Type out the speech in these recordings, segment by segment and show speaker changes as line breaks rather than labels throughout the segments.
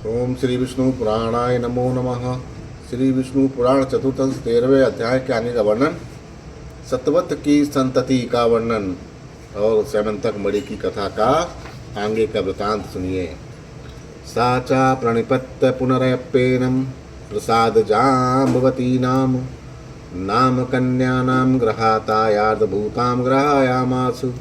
ओम श्री विष्णु पुराणाय नमो नमः। श्री विष्णु पुराण चतुर्थ 13वें अध्याय के आगे का वर्णन, सतवत की संतति का वर्णन और सैमंतक मणि की कथा का आगे का वृतांत सुनिए। साचा प्रणिपत्त पुनरयप्येनम प्रसाद जाम्बवती नाम कन्यानां ग्रहातायार्ध भूतां ग्रहायामासु।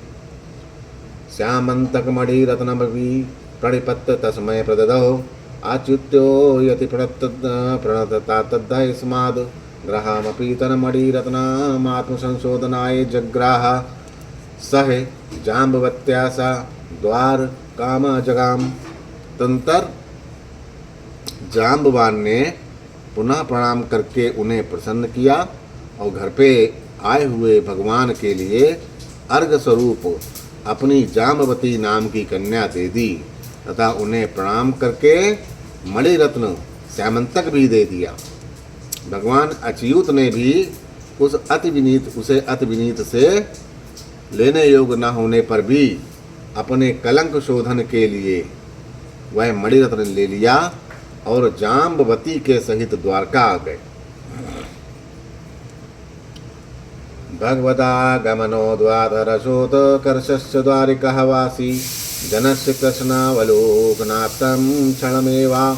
श्यामंतकमणि रत्नमपि प्रणिपत्त तस्मै प्रददौ आच्युत्यो यति प्रणतता तद्धयस्माद् ग्रहामपि तन्मणि रत्नमात्मसंशोधनाय जग्राह। सह जाम्बवत्या सा द्वार काम जगाम। तंतर जाम्बवान ने पुनः प्रणाम करके उन्हें प्रसन्न किया और घर पे आए हुए भगवान के लिए अर्घ स्वरूप अपनी जाम्बवती नाम की कन्या दे दी तथा उन्हें प्रणाम करके मणिरत्न श्यामंतक भी दे दिया। भगवान अच्युत ने भी उसे अति विनीत से लेने योग्य न होने पर भी अपने कलंक शोधन के लिए वह मणिरत्न ले लिया और जाम्बवती के सहित द्वारका आ गए। भगवता गमनो द्वादरशोत्कर्षस्य द्वारिकः वासी जनस्य कृष्णावलोकनात्तं क्षणमेवा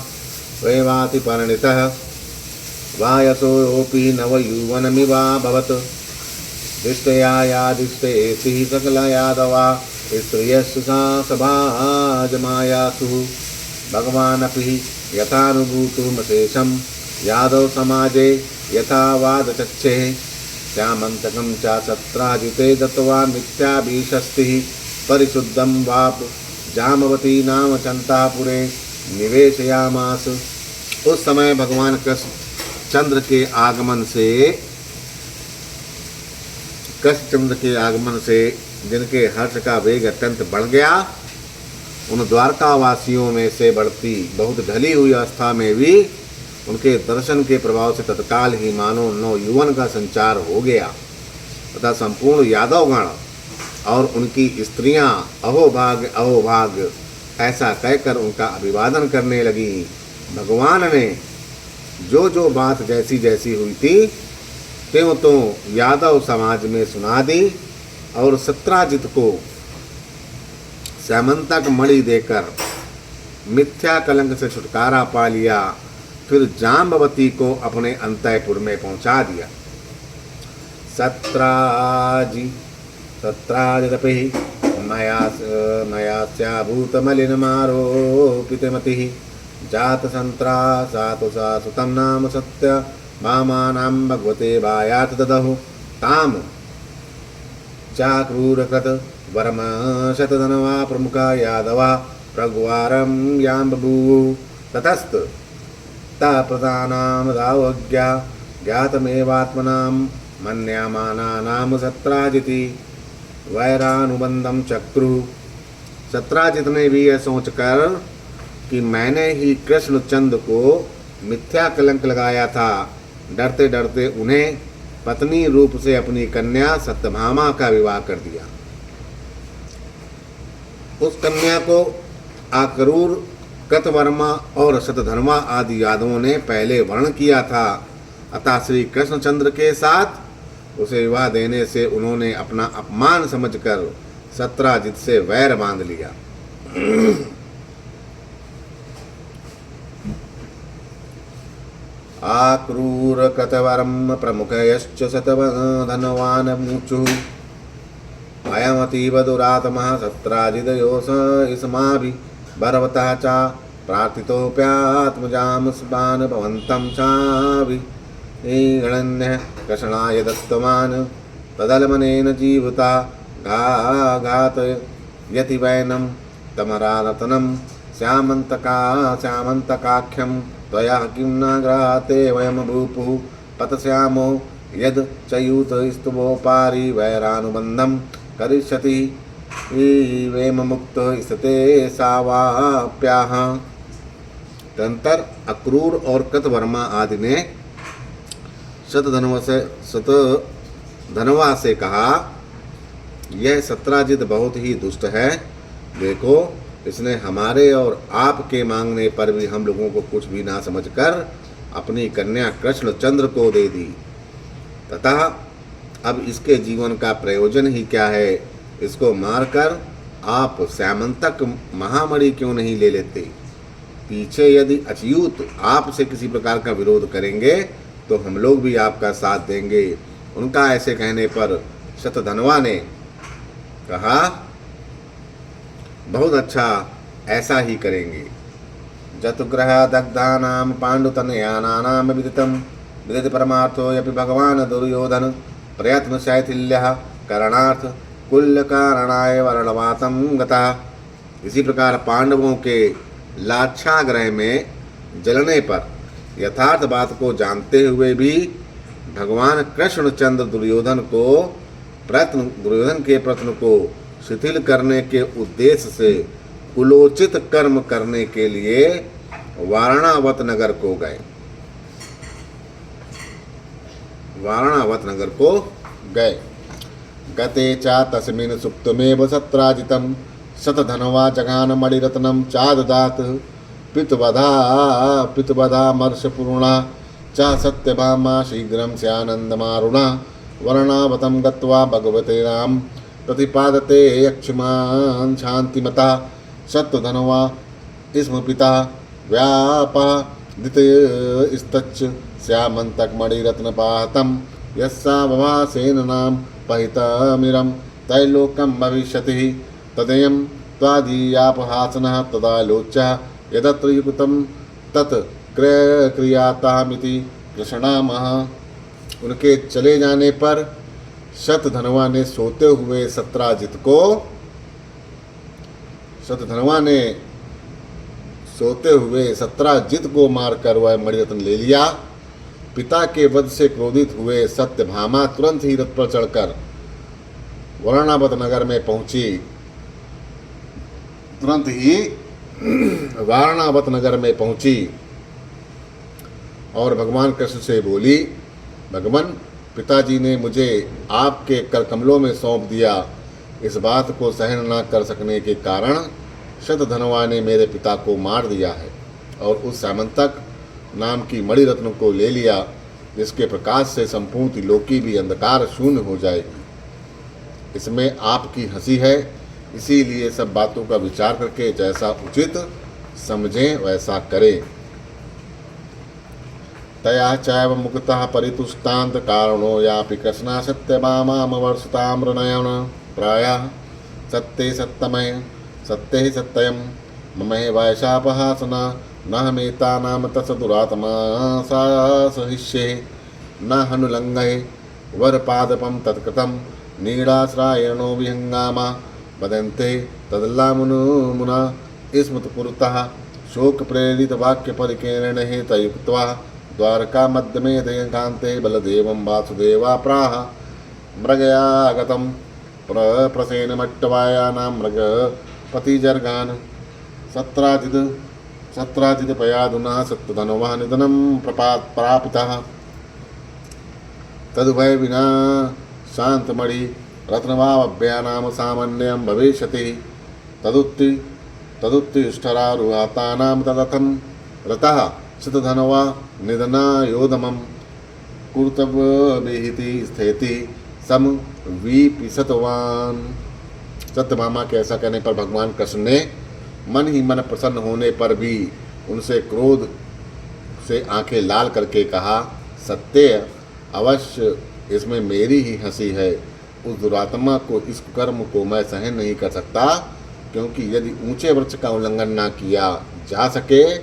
वैवाति परिणितः वायसोऽपि नवयौवनमिवाभवत्। दृष्टया यादिष्टेति सकला यादवा स्त्रियस्सु सा सभाजमायासु। भगवानपि यथानुभूतुमशेषं यादव समाजे यथा वादचक्षे। श्यामंतकं च सत्राजिते दत्त्वा मिथ्याभिषस्तिः परिशुद्धं वाप जाम्बवती नाम चंतापुरे निवेशयामास। उस समय भगवान कृष्णचंद्र के आगमन से जिनके हर्ष का वेग अत्यंत बढ़ गया, उन द्वारकावासियों में से बढ़ती बहुत ढली हुई अवस्था में भी उनके दर्शन के प्रभाव से तत्काल ही मानो नवयुवन का संचार हो गया तथा संपूर्ण यादवगण और उनकी स्त्रियां अहोभाग ऐसा कहकर उनका अभिवादन करने लगी। भगवान ने जो बात जैसी जैसी हुई थी त्यों तो यादव समाज में सुना दी और सत्राजित को श्यामंतक मणि देकर मिथ्या कलंक से छुटकारा पा लिया। फिर जाम्बवती को अपने अंतःपुर में पहुंचा दिया। सत्राजिदपि मयास्याभूतमलिनमारोपितमतिः जातसन्त्रासातु सा सुतं नाम सत्य मामानां भगवते भायात् ददहुः तां चाक्रूरकृत वरम शतधनवा प्रमुखा यादवा प्रग्वारं याम्बभूवुः। ततस्त प्रधानां दावज्ञा ज्ञातमेवात्मनां मन्यामानानां सत्राजिति वैरानुबंधम चक्रु। सत्राजित ने भी यह सोचकर कि मैंने ही कृष्णचंद्र को मिथ्या कलंक लगाया था, डरते डरते उन्हें पत्नी रूप से अपनी कन्या सत्यभामा का विवाह कर दिया। उस कन्या को आक्रूर, कृतवर्मा और शतधर्मा आदि यादवों ने पहले वर्ण किया था, अतः श्री कृष्णचंद्र के साथ उसे विवाह देने से उन्होंने अपना अपमान समझकर सत्राजित से वैर बांध लिया। आक्रूर कृतवरम प्रमुखयश्च शतधनवान् मूचुः अयमतीव दुरात्मः सत्राजिदयोस इसमाभि भरवतः च प्रार्थितोऽप्यात्मजां स्मान् भवन्तं चाभि गणन्यः कृष्णाय दत्तवान् तदलमनेन जीवता घात यति वैनं तमरारतनं श्यामन्तकाख्यं त्वया किं न ग्राते वयं भूपुः पतश्यामो यद् चयूत स्तुवोपारि वैरानुबन्धं करिष्यति वेम मुक्त स्थिते सावाप्याः। तदंतर अक्रूर और कृतवर्मा आदि ने शतधनवा से कहा, यह सत्राजित बहुत ही दुष्ट है। देखो, इसने हमारे और आपके मांगने पर भी हम लोगों को कुछ भी ना समझकर अपनी कन्या कृष्णचंद्र को दे दी, तथा अब इसके जीवन का प्रयोजन ही क्या है? इसको मारकर आप श्यामंतक महामणि क्यों नहीं ले लेते? पीछे यदि अच्युत आपसे किसी प्रकार का विरोध करेंगे तो हम लोग भी आपका साथ देंगे। उनका ऐसे कहने पर शतधनवा ने कहा, बहुत अच्छा, ऐसा ही करेंगे। जतुग्रह दग्धानाम पांडुतनयानानाम विदित परमार्थो यपि भगवान दुर्योधन प्रयत्न शैथिल्यः करणार्थ कुल्य कारणाय वर्णवातम गतः। इसी प्रकार पांडवों के लाक्षाग्रह में जलने पर यथार्थ बात को जानते हुए भी भगवान कृष्णचंद्र दुर्योधन के प्रश्न को शिथिल करने के उद्देश्य से कुलोचित कर्म करने के लिए वारणावत नगर को गए। गते चा तस्मिन् सुप्तमेव सत्राजितं शतधनवा जघान मणिरत्नं चाददात पितुवधामर्षपूर्णा च सत्यभामा शीघ्रं स्यानन्दमारुणा वर्णावतं गत्वा भगवते राम प्रतिपादते यक्षमान् शान्तिमता शतधनवा स्म पिता व्यापादितस्तच्च श्यामन्तकमणिरत्नपाहतं यस्सा भवासेन नाम पहितमिरं तैलोकं भविष्यति तदयं त्वादीयापहासनः तदालोच्यः यदत्र युक्तं तत् क्रियातामिति कृष्णामः। उनके चले जाने पर शतधनवा ने सोते हुए सत्राजित को मारकर वह मणिरत्न ले लिया। पिता के वध से क्रोधित हुए सत्यभामा तुरंत ही रथ पर चढ़कर वारणावत नगर में पहुंची और भगवान कृष्ण से बोली, भगवान, पिताजी ने मुझे आपके कर कमलों में सौंप दिया। इस बात को सहन न कर सकने के कारण शतधनवा ने मेरे पिता को मार दिया है और उस श्यामंतक नाम की मणिरत्न को ले लिया, जिसके प्रकाश से संपूर्ण त्रिलोकी भी अंधकार शून्य हो जाएगी। इसमें आपकी हंसी है, इसीलिए सब बातों का विचार करके जैसा उचित समझें वैसा करें। तया चैव मुक्तः परितुष्टान्त कारणो यापि कृष्णा सत्यभामामवर्षताम्रनयन प्रायः सत्ये सत्यम ममे वैशापहासना न नाम तस् दुरात्मा सा सहिष्ये न हनुलंघे वरपादपम तत्कृतं नीडाश्रायणो विहंगामा वदन्ते तदल्लामुना स्मृतपुरतः शोक प्रेरित वाक्य परिकेरण हेतयुक्त्वा द्वारका मध्य में देकान्ते बलदेवं वासुदेवा प्राह मृगयागतं प्रसेन मट्टवायानां मृगपतिजर्गान् सत्राजित पयादुना सत्यधनवा निधनं प्रापितः तदुभय विना शांतमणि रत्नवाभ्यानाम सामान्यं भविष्यति तदुत्तिष्ठरारुहातानां तदर्थं रतः शतधनवा निधनायोधमं कुरुतव्यभिहिति स्थिति समवीपिसतवान्। सत्यभामा के ऐसा कहने पर भगवान कृष्ण ने मन ही मन प्रसन्न होने पर भी उनसे क्रोध से आंखें लाल करके कहा, सत्य, अवश्य इसमें मेरी ही हंसी है। उस दुरात्मा को, इस कर्म को मैं सहन नहीं कर सकता, क्योंकि यदि ऊंचे वृक्ष का उल्लंघन ना किया जा सके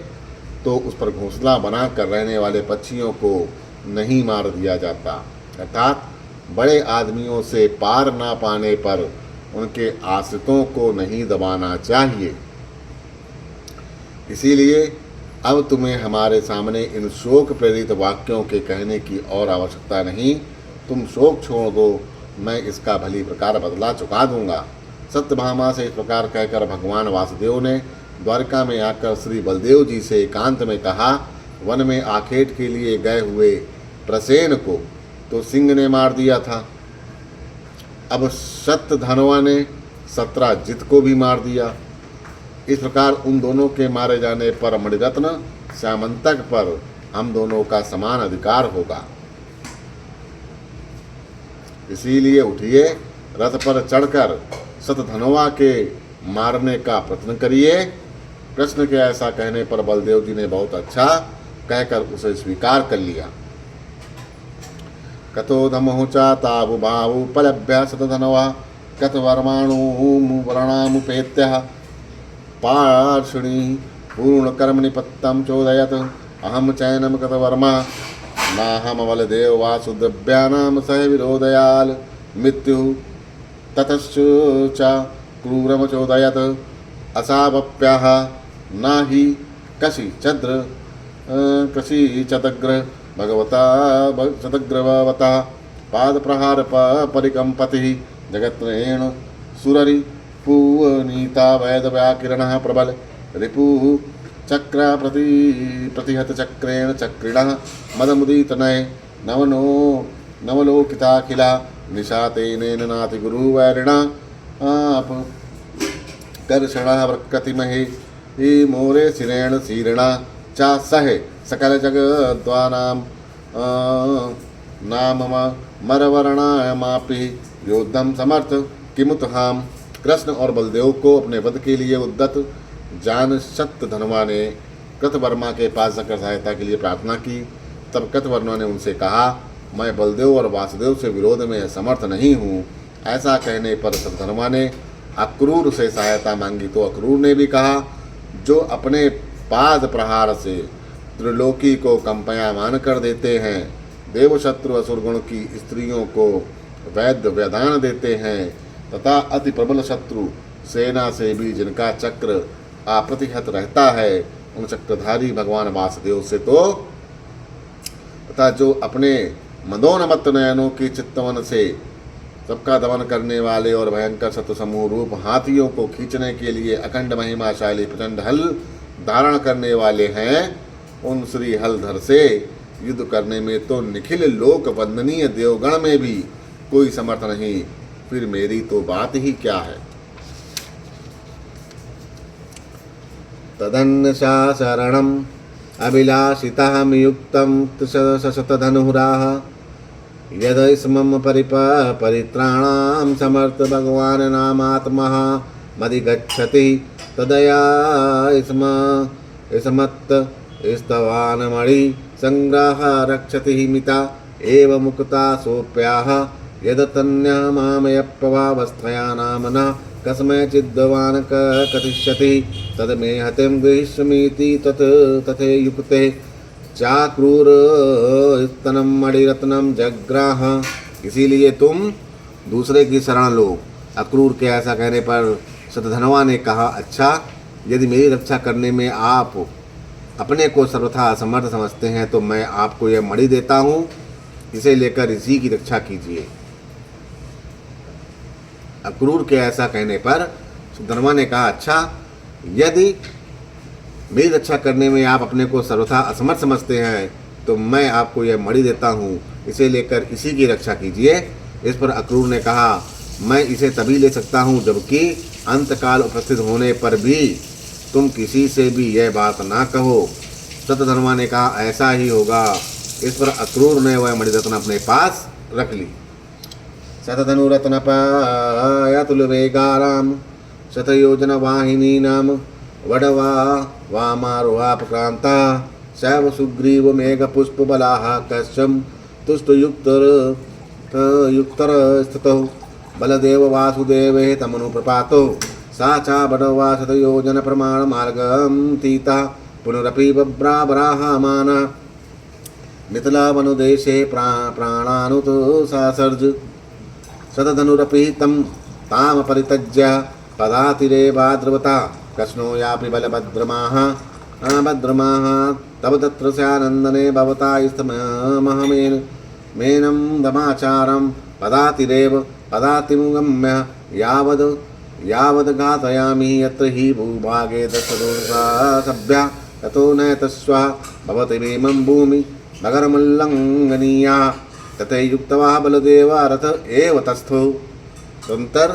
तो उस पर घोंसला बनाकर रहने वाले पक्षियों को नहीं मार दिया जाता। अर्थात बड़े आदमियों से पार ना पाने पर उनके आश्रितों को नहीं दबाना चाहिए। इसीलिए अब तुम्हें हमारे सामने इन शोक प्रेरित वाक्यों के कहने की और आवश्यकता नहीं। तुम शोक छोड़ दो, मैं इसका भली प्रकार बदला चुका दूंगा। सत्यभामा से इस प्रकार कहकर भगवान वासुदेव ने द्वारका में आकर श्री बलदेव जी से एकांत में कहा, वन में आखेट के लिए गए हुए प्रसेन को तो सिंह ने मार दिया था, अब शतधनवा ने सत्राजित को भी मार दिया। इस प्रकार उन दोनों के मारे जाने पर मणिरत्न श्यामंतक पर हम दोनों का समान अधिकार होगा। इसीलिए उठिए, रथ पर चढ़कर शतधनवा के मारने का प्रयत्न करिए। कृष्ण के ऐसा कहने पर बलदेव जी ने बहुत अच्छा कहकर उसे स्वीकार कर लिया। कथोधमोचा ताबुभावुपलभ्य शतधनवा कथवर्माणुवर्णामुपेत्य पार्षिणी पूर्णकर्मनिपत्तं चोदयत् अहम चैनम कृतवर्मा नाहम बलदेव वासुद्रव्यानां सह विरोधयाल मृत्यु ततश्च क्रूरमचोदयत् असावप्याः नाहि कशिचदग्र भगवता शतग्रवता पादप्रहार परिकम्पति जगत्रेण सुररि पूवनीता वैदव्याकिरणः प्रबल रिपुः चक्र प्रतिहत चक्रेण चक्रिणः मदमुदितनये नवलोकिताखिला निशातेनेन नाति गुरुवैरिणा आप कर्षणः वक्रतिमहे मोरे शिरेण शीरिणा चा सहे सकल जगद्वानां नाम मरवर्णायमापि योद्धम समर्थ किमुतहाम। कृष्ण और बलदेव को अपने वध के लिए उद्दत जान शतधनवा ने कृतवर्मा के पास जाकर सहायता के लिए प्रार्थना की। तब कृतवर्मा ने उनसे कहा, मैं बलदेव और वासुदेव से विरोध में समर्थ नहीं हूँ। ऐसा कहने पर शतधनवा ने अक्रूर से सहायता मांगी तो अक्रूर ने भी कहा, जो अपने पाद प्रहार से त्रिलोकी को कंपयामान कर देते हैं, देवशत्रु असुरगुण की स्त्रियों को वैद्य व्यदान देते हैं तथा अति प्रबल शत्रु सेना से भी जिनका चक्र अप्रतिहत रहता है, उन चक्रधारी भगवान वासुदेव से तो तथा जो अपने मदोन्मत्त नयनों की चित्तवन से सबका दमन करने वाले और भयंकर शत्रु समूह रूप हाथियों को खींचने के लिए अखंड महिमाशाली प्रचंड हल धारण करने वाले हैं, उन श्री हलधर से युद्ध करने में तो निखिल लोक वंदनीय देवगण में भी कोई समर्थ नहीं, फिर मेरी तो बात ही क्या है। तदन्नशा शरणम अभिलाषिताहमियुक्तं शतधनुराः यद स्मम परित्राणां समर्थ भगवान नामात्मा मदिगच्छति तदया स्मत् स्तवान मणि संग्रह रक्षति मिता एव मुक्ता सोप्याः यदतन्यः मामयप्यवावस्थया नामना कस्मैचिद्वान् कथिष्यति तदमे हतिं गृहीष्यमीति तथे युक्ते चाक्रूर स्तनं मणिरत्नं जग्राह। इसीलिए तुम दूसरे की शरण लो। अक्रूर के ऐसा कहने पर शतधनवा ने कहा, अच्छा, यदि मेरी रक्षा करने में आप अपने को सर्वथा असमर्थ समझते हैं तो मैं आपको यह मणि देता हूँ, इसे लेकर इसी की रक्षा कीजिए। अक्रूर के ऐसा कहने पर शतधनवा ने कहा, अच्छा, यदि मेरी रक्षा करने में आप अपने को सर्वथा असमर्थ समझते हैं तो मैं आपको यह मणि देता हूँ, इसे लेकर इसी की रक्षा कीजिए। इस पर अक्रूर ने कहा, मैं इसे तभी ले सकता हूँ जबकि अंतकाल उपस्थित होने पर भी तुम किसी से भी यह बात ना कहो। शतधनवा ने कहा, ऐसा ही होगा। इस पर अक्रूर ने वह मणिरत्न अपने पास रख ली। शतधनुरत्नपायतुलवेगारां शतयोजनवाहिनी नाम वडवा वामारोहापक्रांता शैव सुग्रीव मेघपुष्पबलाः कश्चम तुष्टयुक्तर स्थितौ बलदेव वासुदेवे तमनुप्रपातो सा चा बडवा शतयोजन प्रमाण मार्गं तीता पुनरपि बभ्रावराहमाना मिथिलावनुदेशे प्राणानुत सासर्ज शतधनुरपि ताम परित्यज्य पदातिरे भाद्रवता कृष्णो यापि बलभद्रमाः तब तत्र स्यानन्दने भवता मेनं दमाचारं पदातिरेव पदातिमुगम्य यावद् घातयामि यत्र हि भूभागे दशदोषा सभ्या ततो नैतस्वा भवति भीमं भूमि नगरमुल्लङ्घनीया तथे युक्तवा बलदेवा रथ एव तस्थो। तदनंतर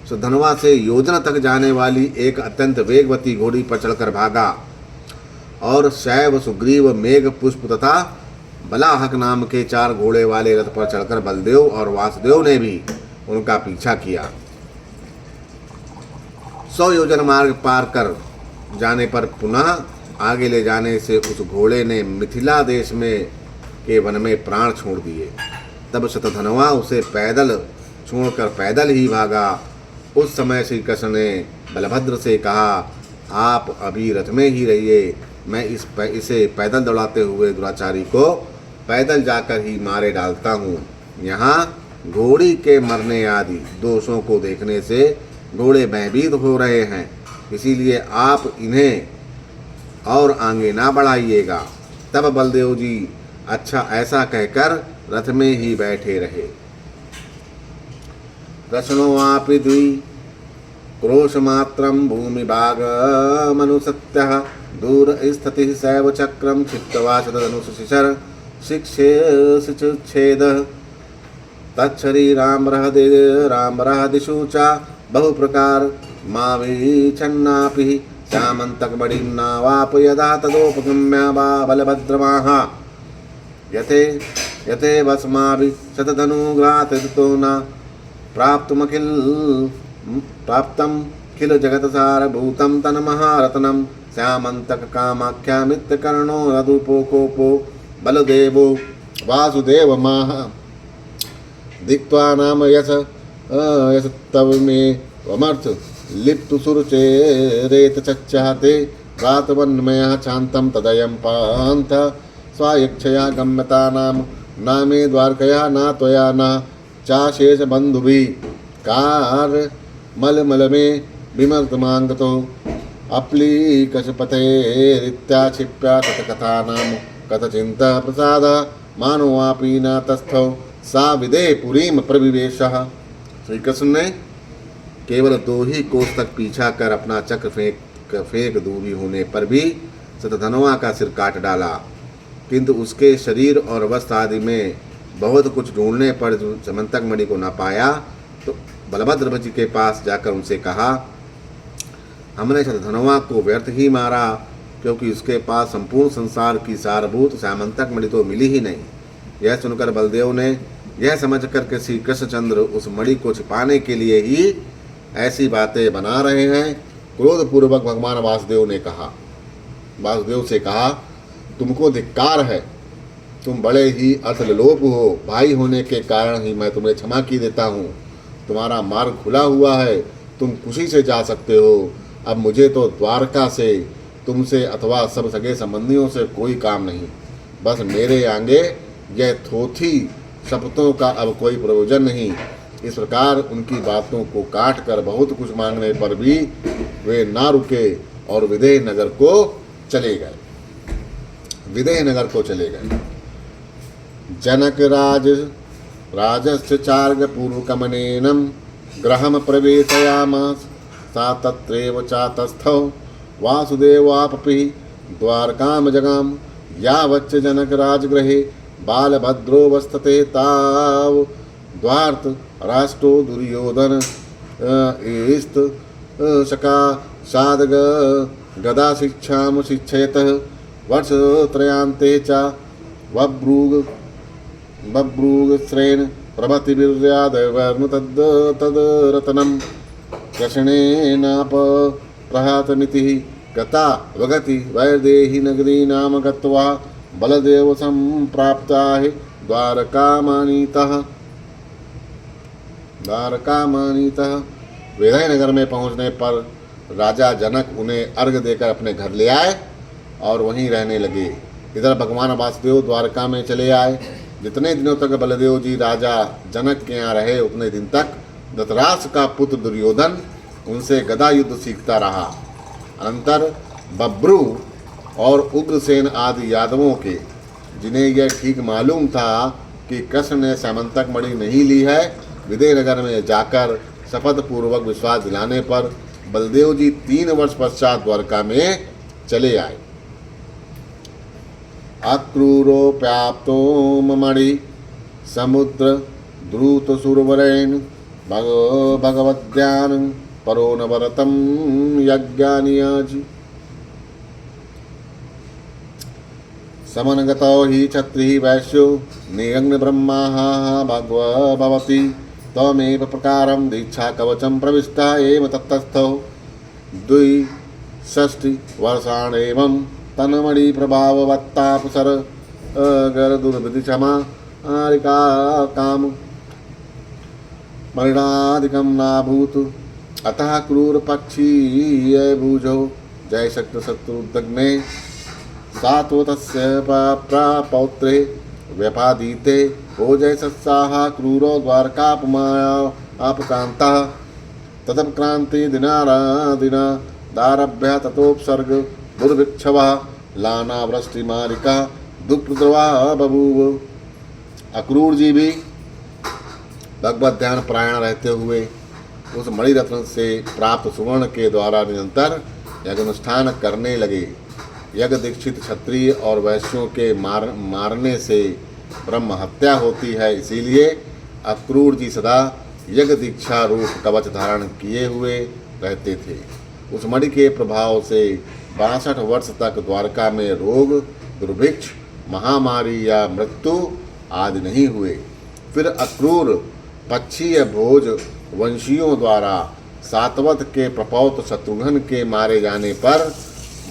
सुधनवा से योजना तक जाने वाली एक अत्यंत वेगवती घोड़ी पर चढ़कर भागा और शैव, सुग्रीव, मेघ, पुष्प तथा बलाहक नाम के 4 घोड़े वाले रथ पर चढ़कर बलदेव और वासुदेव ने भी उनका पीछा किया। 100 योजन मार्ग पार कर जाने पर पुनः आगे ले जाने से उस घोड़े ने मिथिला देश में के वन में प्राण छोड़ दिए। तब शतधनवा उसे पैदल छोड़कर पैदल ही भागा। उस समय श्री कृष्ण ने बलभद्र से कहा, आप अभी रथ में ही रहिए, मैं इसे पैदल दौड़ाते हुए दुराचारी को पैदल जाकर ही मारे डालता हूँ। यहाँ घोड़ी के मरने आदि दोषों को देखने से घोड़े भयभीत हो रहे हैं, इसीलिए आप इन्हें और आगे ना बढ़ाइएगा। तब बलदेव जी अच्छा ऐसा कहकर रथ में ही बैठे रहे। कृष्णोऽपि द्वि क्रोशमात्रं भूमिभागमनुसत्यः दूरस्थितिः सैव चक्रं छित्त्वा शतधनुःशिशिर शिक्षेदः तच्छरीराम्बरहदिषु च बहुप्रकार माविच्छन्नापि श्यामन्तकमणिं नावाप यदा तदोपगम्य बलभद्रमाः यथे वस्माभि शतधनुघ्रातऋतो न प्राप्तम खिल जगत्सारभूतं तन्महारत्नं श्यामन्तककामाख्यामित्यकर्णो यदुपोकोपो बलदेवो वासुदेवमाह दिक्त्वा नाम यश तव मे वमर्थ लिप्तु सुरचेरेत चच्चाते रातवन्मयः शान्तं तदयं पान्थ स्वायक्षया गम्यतानां नामे द्वारकया न त्वया न चाशेष बन्धुभिः कारमलमल में विमर्दमाङ्गतो अप्लीकशपथेरित्याक्षिप्या तत्कथानां कथचिन्ता प्रसाद मानवापि न तस्थौ सा विदेह पुरीम प्रविवेशः। श्री कृष्ण ने केवल 2 ही कोस तक पीछा कर अपना चक्र फेंक दूरी होने पर भी शतधनवा का सिर काट डाला, किंतु उसके शरीर और वस्त्र आदि में बहुत कुछ ढूंढने पर समंतक मणि को न पाया। तो बलभद्र जी के पास जाकर उनसे कहा, हमने शतधनवा को व्यर्थ ही मारा, क्योंकि उसके पास संपूर्ण संसार की सारभूत सामंतक मणि तो मिली ही नहीं। यह सुनकर बलदेव ने यह समझकर कि श्री कृष्णचंद्र उस मणि को छिपाने के लिए ही ऐसी बातें बना रहे हैं, क्रोधपूर्वक भगवान वासुदेव से कहा, तुमको धिक्कार है, तुम बड़े ही अर्थलोप हो। भाई होने के कारण ही मैं तुम्हें क्षमा की देता हूँ। तुम्हारा मार्ग खुला हुआ है, तुम खुशी से जा सकते हो। अब मुझे तो द्वारका से, तुमसे अथवा सब सगे संबंधियों से कोई काम नहीं। बस मेरे आगे यह थोथी शपथों का अब कोई प्रयोजन नहीं। इस प्रकार उनकी बातों को काट कर बहुत कुछ मांगने पर भी वे ना रुके और विदेह नगर को चले गए। जनक राजस्य चार्ग पूर्वकमनेनं गृहं प्रवेशयामास सा तत्रैव चातस्थौ वासुदेवापि द्वारकां जगाम यावच्च जनक राजगृहे बालभद्रोऽवस्थते ताव द्वार्थ राष्ट्रो दुर्योधन ईस्त शका साधग गदा शिक्षां शिक्षयतः वर्षत्रयान्ते च बभ्रूगश्रेण प्रभतिवीर्यादवर्ण तद्रतनं कृष्णेनापप्रहतमिति गता वगति वैदेही नगरी नाम गत्वा बलदेव संप्राप्ता है द्वारकामानीतः। वेदय नगर में पहुंचने पर राजा जनक उन्हें अर्घ देकर अपने घर ले आए और वहीं रहने लगे। इधर भगवान वासुदेव द्वारका में चले आए। जितने दिनों तक बलदेव जी राजा जनक के यहाँ रहे, उतने दिन तक धृतराष्ट्र का पुत्र दुर्योधन उनसे गदा युद्ध सीखता रहा। अनंतर बब्रू और उग्रसेन आदि यादवों के, जिन्हें यह ठीक मालूम था कि कृष्ण ने सामंतक मणि नहीं ली है, विजयनगर में जाकर शपथ पूर्वक विश्वास दिलाने पर बलदेव जी 3 वर्ष पश्चात द्वारका में चले आए। अक्रूरोप्याप्तो मणि समुद्र द्रुत सुरवरेण भगवद्ध्यानं परो न वरतं यज्ञानियाजि समनगतो हि क्षत्रिः वैश्यो नियग्न ब्रह्मा भवति त्वमेव प्रकारं दीक्षा कवचं प्रविष्टा एव तत्तस्थौ 62 एवं तन्मणि प्रभाववत्तापसर गरदुर्विधिक्षमा आरिका काम मरणादिकं नाभूत अतः क्रूर पक्षी भुजो जय शक्ति शत्रुदग्ने सात्वतस्य प्रापौत्रे व्यपादीते भोजय सत्साह क्रूरो द्वारकापमाया आपकान्तः तदपक्रांति दिनारादिना दारभ्य ततोपसर्ग दुर्भिक्षवः लाना वृष्टिमारिका दुःखद्रवा बभूव। अक्रूर जी भी भगवत ध्यान परायण रहते हुए उस मणिरत्न से प्राप्त सुवर्ण के द्वारा निरंतर यज्ञानुष्ठान करने लगे। यज्ञ दीक्षित क्षत्रिय और वैश्यों के मारने से ब्रह्म हत्या होती है, इसीलिए अक्रूर जी सदा यज्ञ दीक्षा रूप कवच धारण किए हुए रहते थे। उस मणि के प्रभाव से 62 वर्ष तक द्वारका में रोग, दुर्भिक्ष, महामारी या मृत्यु आदि नहीं हुए। फिर अक्रूर पक्षीय भोज वंशियों द्वारा सातवत के प्रपौत शत्रुघ्न के मारे जाने पर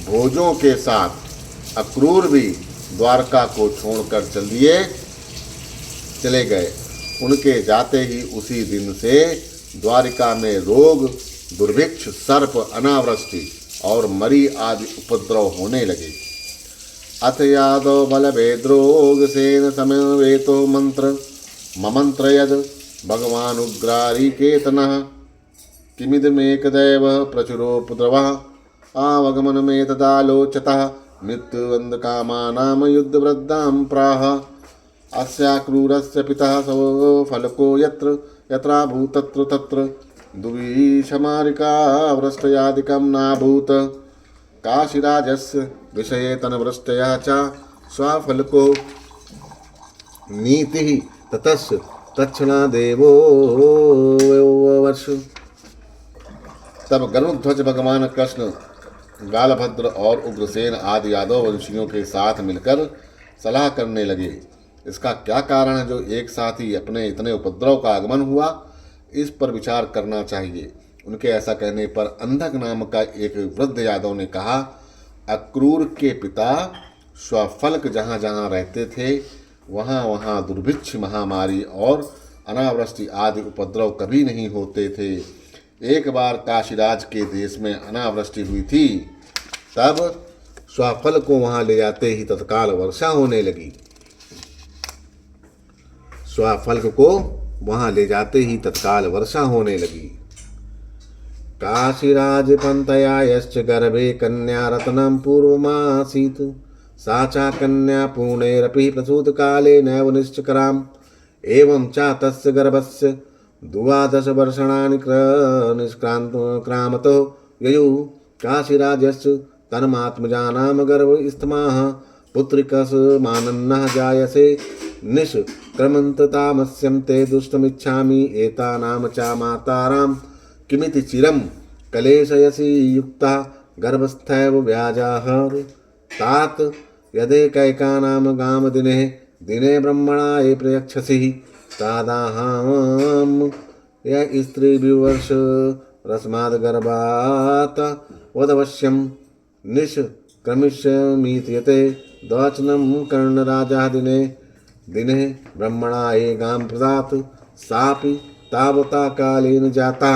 भोजों के साथ अक्रूर भी द्वारका को छोड़कर चले गए। उनके जाते ही उसी दिन से द्वारिका में रोग, दुर्भिक्ष, सर्प, अनावृष्टि और मरी आदि उपद्रव होने लगे। अथ यादव बलभेद्रोग सेन समवेतो मंत्र ममंत्रयद भगवानुग्रारिकेतनः किमिदमेकदैव प्रचुरोपद्रवः आवगमनमेतदालोचतः मृत्युवन्दकामानां युद्धवृद्धां प्राह। अस्याक्रूरस्य पितः सो फलको यत्र यत्राभूतत्र तत्र दुवीशमारिका वृष्टयादिकं नाभूत। काशीराजस्य विषये तनवृष्टया च स्वफलको नीतिः ततस् तत्क्षणा देवो वर्ष। तब गरुड़ध्वज भगवान कृष्ण, गालभद्र और उग्रसेन आदि यादव वंशियों के साथ मिलकर सलाह करने लगे। इसका क्या कारण है जो एक साथ ही अपने इतने उपद्रव का आगमन हुआ, इस पर विचार करना चाहिए। उनके ऐसा कहने पर अंधक नाम का एक वृद्ध यादव ने कहा, अक्रूर के पिता स्वफल्क जहाँ जहाँ रहते थे वहाँ वहाँ दुर्भिक्ष, महामारी और अनावृष्टि आदि उपद्रव कभी नहीं होते थे। एक बार काशीराज के देश में अनावृष्टि हुई थी, तब स्वफल को वहां ले जाते ही तत्काल वर्षा होने लगी। स्वफल्क को वहां ले जाते ही तत्काल वर्षा होने लगी। काशीराज पंतया यश्च गर्भे कन्या रत्नम पूर्वमासीत साचा कन्या पूर्णेरपि प्रसूत काले नैव निश्चकराम एवं च तस्य गर्भस्य 12 वर्षाणि निष्क्रामतो ययु काशीराजस्य तन्मात्मजानां गर्भस्थमाः पुत्रिकस्मानन्नः जायसे निष्क्रमन्ततामस्यं ते दुष्टमिच्छामि एतानां च मातारां किमिति चिरं कलेशयसि युक्ता गर्भस्थैव व्याजाहर तात यदेकैकानां गाम दिने ब्रह्मणा ये प्रयच्छसि तादाहं य स्त्रीभिर्वर्ष रस्माद् गर्भात् वदवश्यं निष्क्रमिष्यमीत्यते द्वचनं कर्णराजा दिने ब्रह्मणा ये गां प्रदात् सापि तावता कालेन जाता।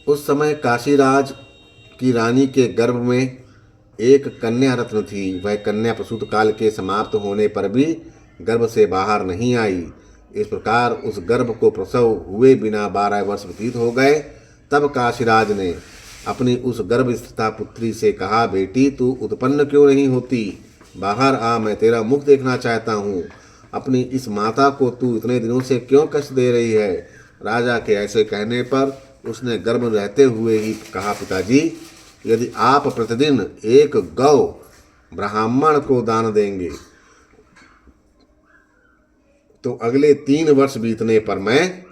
उस समय काशीराज की रानी के गर्भ में एक कन्या रत्न थी। वह कन्या प्रसूत काल के समाप्त होने पर भी गर्भ से बाहर नहीं आई। इस प्रकार उस गर्भ को प्रसव हुए बिना 12 वर्ष व्यतीत हो गए। तब काशीराज ने अपनी उस गर्भस्था पुत्री से कहा, बेटी तू उत्पन्न क्यों नहीं होती? बाहर आ, मैं तेरा मुख देखना चाहता हूँ। अपनी इस माता को तू इतने दिनों से क्यों कष्ट दे रही है? राजा के ऐसे कहने पर उसने गर्भ रहते हुए ही कहा, पिताजी यदि आप प्रतिदिन एक गौ ब्राह्मण को दान देंगे तो अगले 3 वर्ष बीतने पर मैं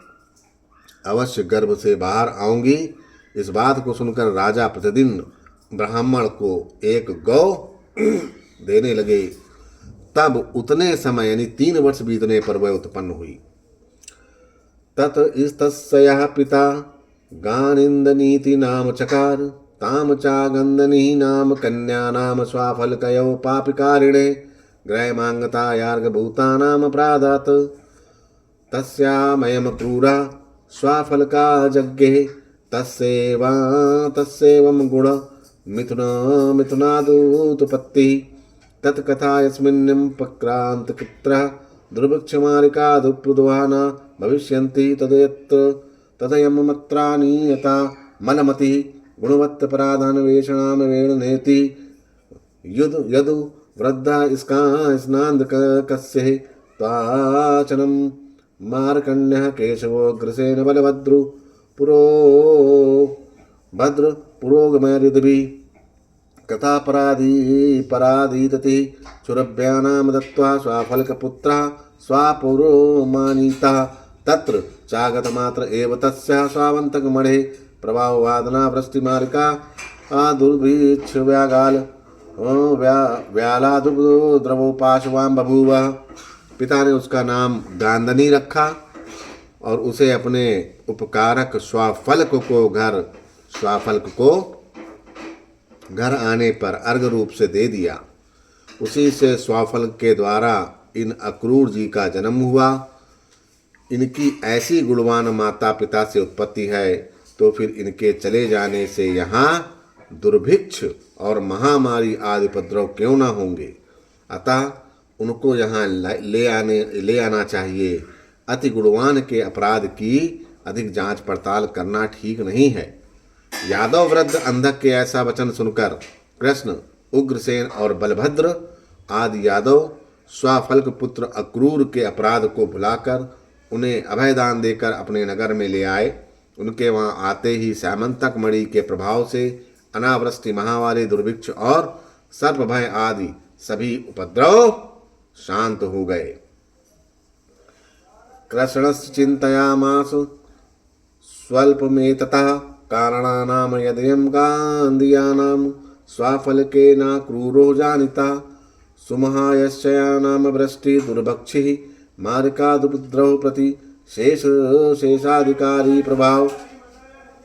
अवश्य गर्भ से बाहर आऊंगी। इस बात को सुनकर राजा प्रतिदिन ब्राह्मण को एक गौ देने लगे। तब उतने समय यानी 3 वर्ष बीतने पर वह उत्पन्न हुई। तत इस्तस्यः पिता गानिन्दनीति नाम चकार ताम चागंदनी नाम कन्या नाम स्वाफलकयो पापिकारिणे ग्रहमांगतायार्घभूतानाम प्रादात तस्यामयम क्रूरा स्वाफलका जज्ञे तस्सेवं गुण मिथुनादुत्पत्ति तत्कथा यस्मिन्निम पक्रांतकृत्रः दुर्भिक्षमारिकादुप्रुदवाना भविष्यन्ति तदयम मत्रानीयता मलमति गुणवत्तपराधानवेषणाम वेणनेति यदु वृद्धा स्नान्दकस्य त्वाचनं मार्कण्यः केशवो ग्रसेन बलभद्रु पुरोगमयहृदिभिः कथा परादीतति सुरभ्यानाम दत्त्वा स्वाफलकपुत्रः स्वापुरोमानीतः तत्र चागतमात्र एव तस्याः स्वावन्तकमणे प्रभाववादना वृष्टिमारिका दुर्भिक्षव्यागाल व्यालाद्रवोपाशवां बभूव। पिता ने उसका नाम गांदनी रखा और उसे अपने उपकारक स्वाफल्क को घर आने पर अर्घ रूप से दे दिया। उसी से स्वाफल्क के द्वारा इन अक्रूर जी का जन्म हुआ। इनकी ऐसी गुणवान माता पिता से उत्पत्ति है, तो फिर इनके चले जाने से यहाँ दुर्भिक्ष और महामारी आदि उपद्रव क्यों ना होंगे। अतः उनको यहाँ ले आना चाहिए। अति गुणवान के अपराध की अधिक जांच पड़ताल करना ठीक नहीं है। यादव वृद्ध अंधक के ऐसा वचन सुनकर कृष्ण, उग्रसेन और बलभद्र आदि यादव स्वाफल्क पुत्र अक्रूर के अपराध को भुलाकर उन्हें अभयदान देकर अपने नगर में ले आए। उनके वहां आते ही सैमंतक मणि के प्रभाव से अनावृष्टि, महामारी, दुर्भिक्ष और सर्प भय आदि सभी उपद्रव शांत हो गए। कृष्णस्य चिंतयामास स्वल्पमेततः कारणानाम यदयं गांधियानाम स्वाफलकेन क्रूरो जानिता सुमहायश्चयानाम वृष्टि दुर्भक्षिः मारिकादुपद्रव प्रति शेषाधिकारी प्रभाव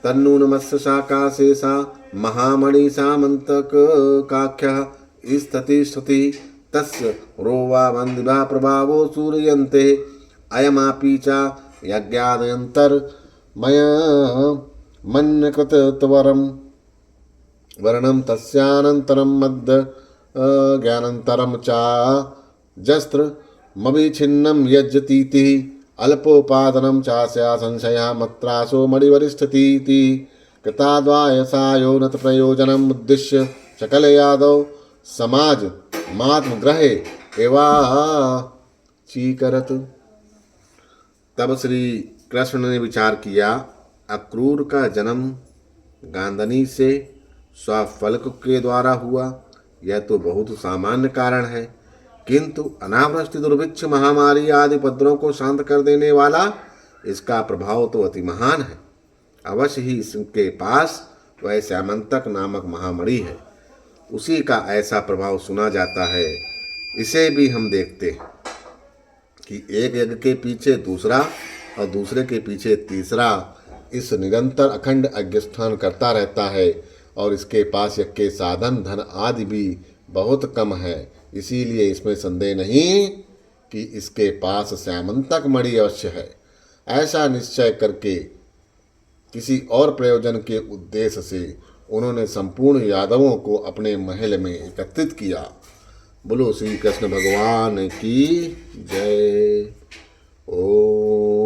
तन्नूनमस्य शाखा शेषा महामणि सामंतक काख्यः स्थिति तस्य रोवा वन्दिभा प्रभावो सूर्यन्ते अयमापि च यज्ञादयन्तर मया मन्यकृतवरं वर्णं तस्यानन्तरं मद् ज्ञानन्तरं च जस्त्र मविच्छिन्नं यज्जतीति अल्पोपादनं चास्या संशयः मत्रासो मणिवरिष्ठतीति कृताद्वायसायो नत प्रयोजनम् उद्दिश्य सकल यादव समाज मात्मग्रहे एवाचीकरत। तब श्री कृष्ण ने विचार किया, अक्रूर का जन्म गांधनी से स्वाफल्क के द्वारा हुआ, यह तो बहुत सामान्य कारण है, किंतु अनावृष्टि, दुर्भिक्ष, महामारी आदि उपद्रवों को शांत कर देने वाला इसका प्रभाव तो अति महान है। अवश्य ही इसके पास वह सैमंतक नामक महामणि है, उसी का ऐसा प्रभाव सुना जाता है। इसे भी हम देखते हैं कि एक यज्ञ के पीछे दूसरा और दूसरे के पीछे तीसरा इस निरंतर अखंड यज्ञस्थान करता रहता है, और इसके पास यज्ञ के साधन, धन आदि भी बहुत कम है। इसीलिए इसमें संदेह नहीं कि इसके पास सैमंतक मणि अवश्य है। ऐसा निश्चय करके किसी और प्रयोजन के उद्देश्य से उन्होंने संपूर्ण यादवों को अपने महल में एकत्रित किया। बोलो श्री कृष्ण भगवान की जय। ओम।